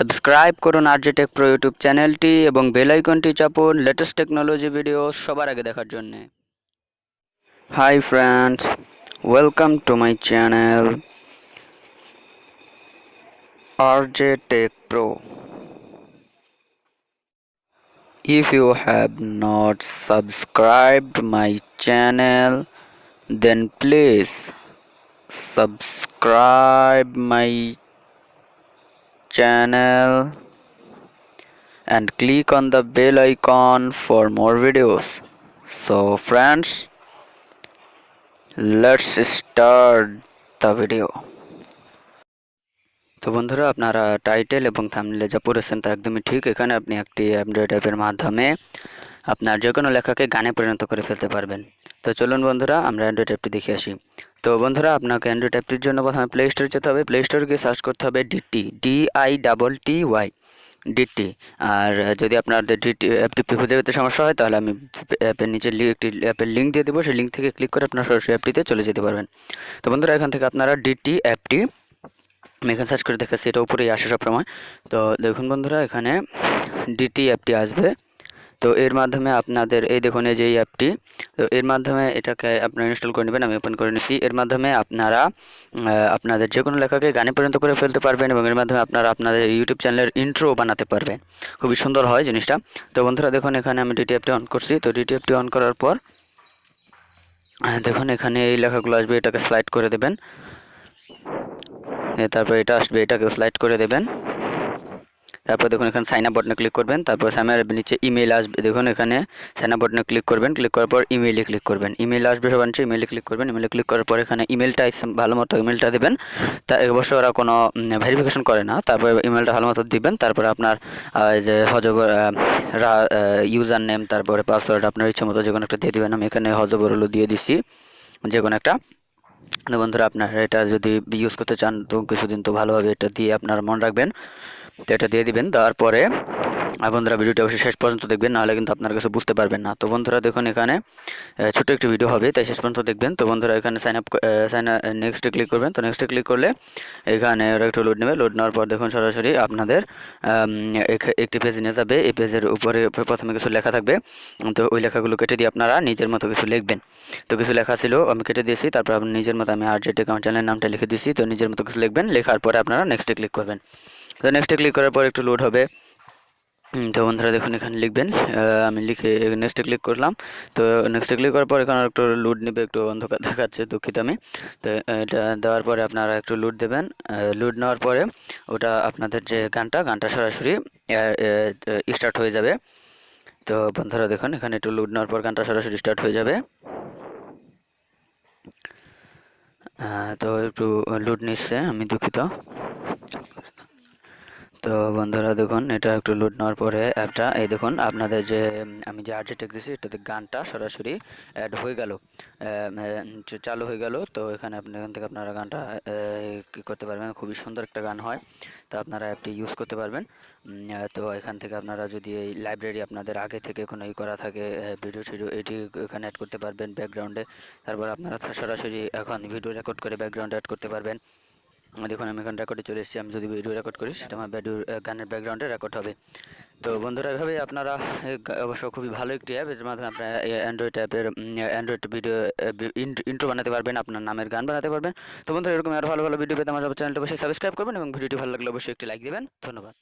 Subscribe করুন RJ take pro YouTube চ্যানেলটি এবং বেল আইকনটি চাপুন লেটেস্ট টেকনোলজি ভিডিও সবার আগে দেখার জন্য। Hi friends, welcome to my channel RJ take pro. If you have not subscribed my channel, then please subscribe my channel and click on the bell icon for more videos. So friends, let's start the video. তো বন্ধুরা, আপনারা title এবং থাম্বনেলে যা পড়েছেন তা একদমই ঠিক। এখানে আপনি একটি অ্যান্ড্রয়েড অ্যাপের মাধ্যমে আপনার যে কোনো লেখাকে গানে পরিণত করে ফেলতে পারবেন। তো চলুন বন্ধুরা, আমরা অ্যান্ড্রয়েড অ্যাপটি দেখে আসি। তো বন্ধুরা, আপনাকে অ্যান্ড্রয়েড অ্যাপটির জন্য প্রথমে প্লে স্টোরে যেতে হবে। প্লে স্টোরে গিয়ে সার্চ করতে হবে DITTY ডিটি। আর যদি আপনাদের ডিটি অ্যাপটি খুঁজে পেতে সমস্যা হয়, তাহলে আমি অ্যাপের নিচে একটি অ্যাপের লিঙ্ক দিয়ে দেবো। সেই লিঙ্ক থেকে ক্লিক করে আপনার সরাসরি অ্যাপটিতে চলে যেতে পারবেন। তো বন্ধুরা, এখান থেকে আপনারা ডিটি অ্যাপটি, আমি এখানে সার্চ করে দেখাচ্ছি, এটা উপরেই আসে সবসময়। তো দেখুন বন্ধুরা, এখানে ডিটি অ্যাপটি আসবে। তো এর মাধ্যমে আপনাদের এই দেখুন, এই যে এই অ্যাপটি, তো এর মাধ্যমে এটাকে আপনারা ইনস্টল করে নেবেন। আমি ওপেন করে নিচ্ছি। এর মাধ্যমে আপনারা আপনাদের যে কোনো লেখাকে গানে পরিণত করে ফেলতে পারবেন এবং এর মাধ্যমে আপনারা আপনাদের ইউটিউব চ্যানেলের ইন্ট্রো বানাতে পারবেন। খুবই সুন্দর হয় জিনিসটা। তো বন্ধুরা দেখুন, এখানে আমি ডিটি অ্যাপটি অন করছি। তো ডিটি অ্যাপটি অন করার পর দেখুন এখানে এই লেখাগুলো আসবে, এটাকে স্লাইড করে দেবেন। তারপর এটা আসবে, এটাকে স্লাইড করে দেবেন। তারপর দেখুন এখানে সাইন আপ বাটনে ক্লিক করবেন। তারপর সামনে নিচে ইমেল আসবে। দেখুন এখানে সাইন আপ বাটনে ক্লিক করবেন। ক্লিক করার পর ইমেইলে ক্লিক করবেন। ইমেল আসবে সবার নিচে, ইমেইলে ক্লিক করবেন। ইমেইলে ক্লিক করার পর এখানে ইমেলটা ভালো মতো ইমেলটা দেবেন। তা অবশ্যই ওরা কোনো ভেরিফিকেশন করে না। তারপর ইমেলটা ভালো মতো দিবেন। তারপরে আপনার যে হজবর ইউজার নেম, তারপরে পাসওয়ার্ড আপনার ইচ্ছে মতো যে কোনো একটা দিয়ে দেবেন। আমি এখানে হজবরগুলো দিয়ে দিছি, যে কোনো একটা। তো বন্ধুরা, আপনারা এটা যদি ইউজ করতে চান তো কিছুদিন তো ভালোভাবে এটা দিয়ে আপনারা মনে রাখবেন। তো এটা দিয়ে দিবেন। দেওয়ার পরে বন্ধুরা, ভিডিওটি অবশ্যই শেষ পর্যন্ত দেখবেন, নাহলে কিন্তু আপনারা কিছু বুঝতে পারবেন না। তো বন্ধুরা দেখুন, এখানে ছোট একটি ভিডিও হবে, তাই শেষ পর্যন্ত দেখবেন। তো বন্ধুরা, এখানে নেক্সটে ক্লিক করবেন। তো নেক্সটে ক্লিক করলে এখানে ওরা একটু লোড নেবে। লোড নেওয়ার পর দেখুন সরাসরি আপনাদের একটি পেজ নিয়ে যাবে। এই পেজের উপরে প্রথমে কিছু লেখা থাকবে। তো ওই লেখাগুলো কেটে দিয়ে আপনারা নিজের মতো কিছু লিখবেন। তো কিছু লেখা ছিল, আমি কেটে দিয়েছি। তারপর আপনি নিজের মতো, আমি আরজে টেক আমার চ্যানেলের নামটা লিখে দিয়েছি। তো নিজের মতো কিছু লিখবেন। লেখার পরে আপনারা নেক্সটে ক্লিক করবেন। তো নেক্সটে ক্লিক করার পর একটু লোড হবে। তো বন্ধুরা দেখুন, এখানে লিখবেন। আমি লিখে নেক্সটে ক্লিক করলাম। তো নেক্সটে ক্লিক করার পর এখানে একটু লোড নেবে, একটু অন্ধকার দেখাচ্ছে, দুঃখিত আমি। তো এটা দেওয়ার পরে আপনারা একটু লোড দেবেন। লোড নেওয়ার পরে ওটা আপনাদের যে গানটা সরাসরি স্টার্ট হয়ে যাবে। তো বন্ধুরা দেখুন, এখানে একটু লোড নেওয়ার পর গানটা সরাসরি স্টার্ট হয়ে যাবে। তো একটু লোড নিচ্ছে, আমি দুঃখিত। তো বন্ধুরা দেখুন, এটা একটু লোড নেওয়ার পরে অ্যাপটা, এই দেখুন আপনাদের যে আমি যে আরজে টেক দিয়েছি, এটাতে গানটা সরাসরি অ্যাড হয়ে গেল, চালু হয়ে গেল। তো এখানে এখান থেকে আপনারা গানটা কী করতে পারবেন, খুবই সুন্দর একটা গান হয়। তো আপনারা অ্যাপটি ইউজ করতে পারবেন। তো এখান থেকে আপনারা যদি এই লাইব্রেরি আপনাদের আগে থেকে কোনো ই করা থাকে, ভিডিও টিডিও, এটি এখানে অ্যাড করতে পারবেন ব্যাকগ্রাউন্ডে। তারপর আপনারা সরাসরি এখন ভিডিও রেকর্ড করে ব্যাকগ্রাউন্ডে অ্যাড করতে পারবেন। দেখুন আমি এখানে রেকর্ডে চলে এসেছি। আমি যদি ভিডিও রেকর্ড করি, সেটা আমার গানের ব্যাকগ্রাউন্ডে রেকর্ড হবে। তো বন্ধুরা, এভাবেই আপনারা অবশ্য খুবই ভালো একটি অ্যাপ, এর মাধ্যমে আপনার অ্যান্ড্রয়েড অ্যাপের অ্যান্ড্রয়েড ভিডিও ইন্ট্রো বানাতে পারবেন, আপনার নামের গান বানাতে পারবেন। তো বন্ধুরা, এরকম আরও ভালো ভালো ভিডিও পেতে আমার চ্যানেলটা অবশ্যই সাবস্ক্রাইব করবেন এবং ভিডিওটি ভালো লাগলে অবশ্যই একটি লাইক দেবেন। ধন্যবাদ।